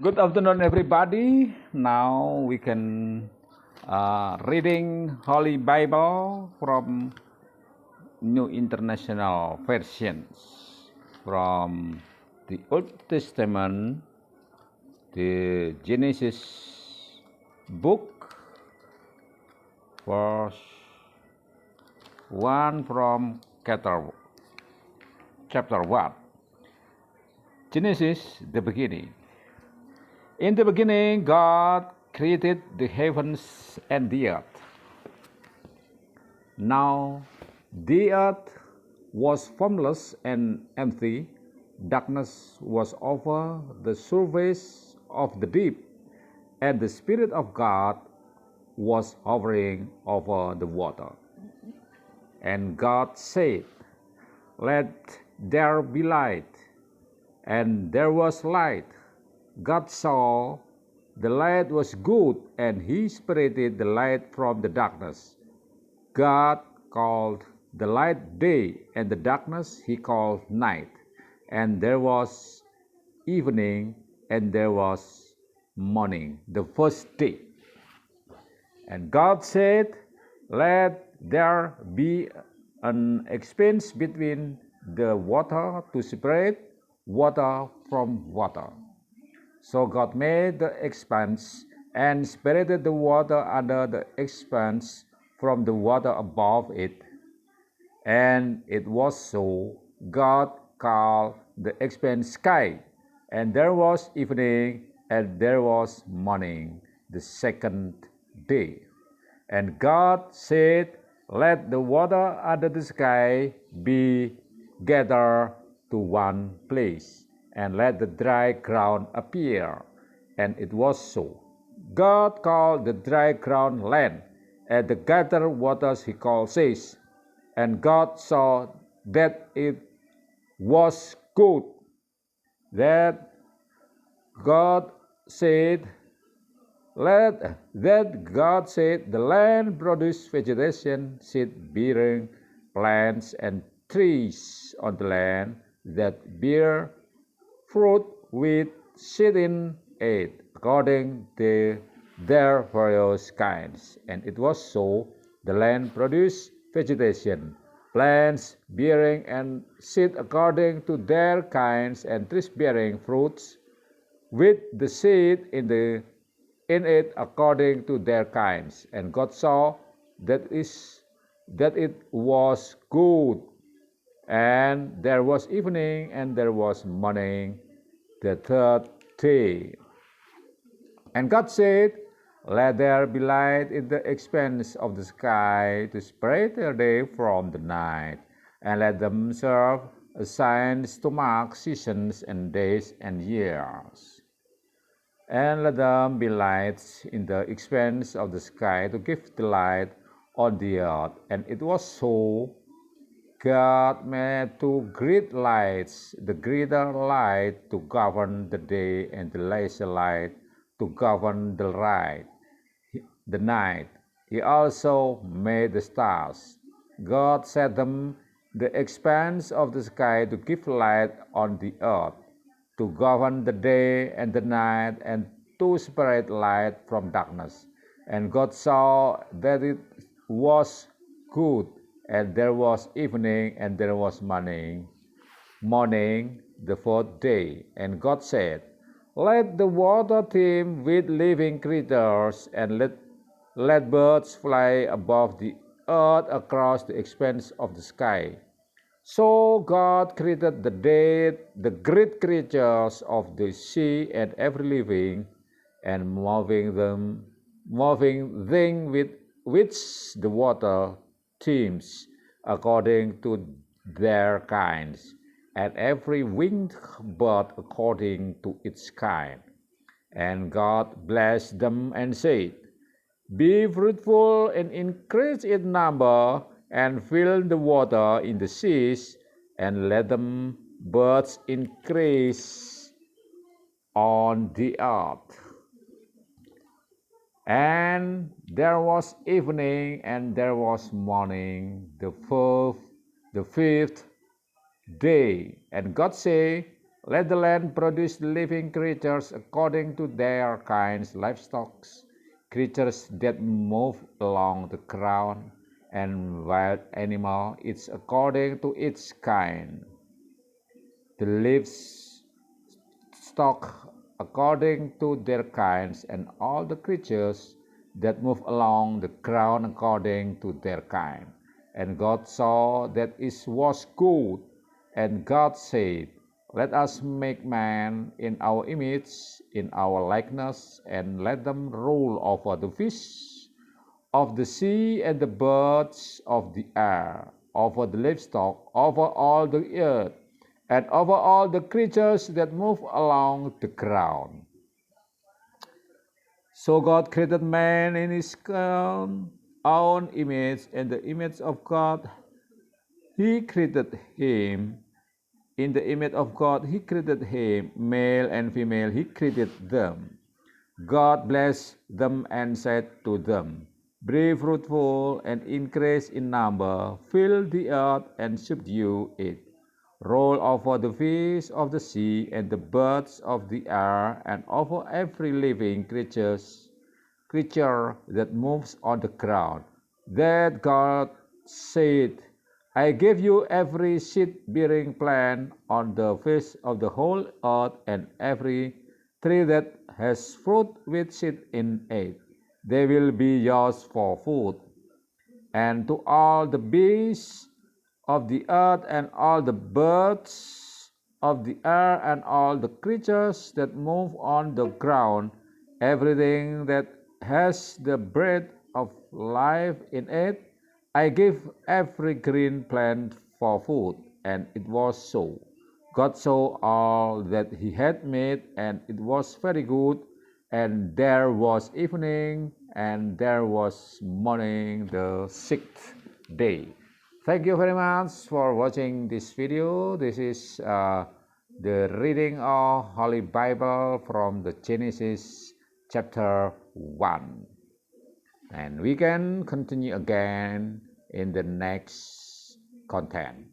Good afternoon, everybody. Now we can reading Holy Bible from New International Versions from the Old Testament, the Genesis book, verse 1 from chapter 1. Genesis, the beginning. In the beginning, God created the heavens and the earth. Now, the earth was formless and empty. Darkness was over the surface of the deep, and the Spirit of God was hovering over the water. And God said, "Let there be light." And there was light. God saw the light was good, and He separated the light from the darkness. God called the light day, and the darkness He called night. And there was evening, and there was morning, the first day. And God said, "Let there be an expanse between the water to separate water from water." So God made the expanse and separated the water under the expanse from the water above it. And it was so. God called the expanse sky. And there was evening, and there was morning, the second day. And God said, "Let the water under the sky be gathered to one place, and let the dry ground appear." And it was so. God called the dry ground land, and the gathered waters He called seas. And God saw that it was good. That God said, the land produce vegetation, seed-bearing plants, and trees on the land that bear fruit with seed in it, according to their various kinds. And it was so. The land produced vegetation, plants bearing and seed according to their kinds, and trees bearing fruits with the seed in it according to their kinds. And God saw that it was good. And there was evening, and there was morning, the third day. And God said, "Let there be light in the expanse of the sky to separate the day from the night, and let them serve as signs to mark seasons and days and years. And let them be lights in the expanse of the sky to give the light on the earth." And it was so. God made two great lights, the greater light to govern the day, and the lesser light to govern the night. He also made the stars. God set them the expanse of the sky to give light on the earth, to govern the day and the night, and to separate light from darkness. And God saw that it was good. And there was evening, and there was morning, the fourth day. And God said, "Let the water teem with living creatures, and let birds fly above the earth across the expanse of the sky." So God created the great creatures of the sea, and every living and moving thing with which the water teams according to their kinds, and every winged bird according to its kind. And God blessed them and said, "Be fruitful and increase in number, and fill the water in the seas, and let them birds increase on the earth." And there was evening, and there was morning, the fifth day. And God said, Let the land produce living creatures according to their kinds, livestock, creatures that move along the ground, and wild animal, it's according to its kind. The livestock according to their kinds, and all the creatures that move along the ground according to their kind. And God saw that it was good. And God said, let us make man in our image, in our likeness, and let them rule over the fish of the sea and the birds of the air, over the livestock, over all the earth, and over all the creatures that move along the ground. So God created man in his own image, and the image of God he created him. In the image of God he created him, male and female he created them. God blessed them and said to them, be fruitful and increase in number, fill the earth and subdue it. Roll over the fish of the sea and the birds of the air, and over every living creature that moves on the ground. That God said, I give you every seed-bearing plant on the face of the whole earth, and every tree that has fruit with seed in it. They will be yours for food. And to all the beasts of the earth, and all the birds of the air, and all the creatures that move on the ground, everything that has the breath of life in it, I give every green plant for food. And it was so. God saw all that he had made, and it was very good. And there was evening, and there was morning, the sixth day. Thank you very much for watching this video. This is the reading of Holy Bible from the Genesis chapter 1. And we can continue again in the next content.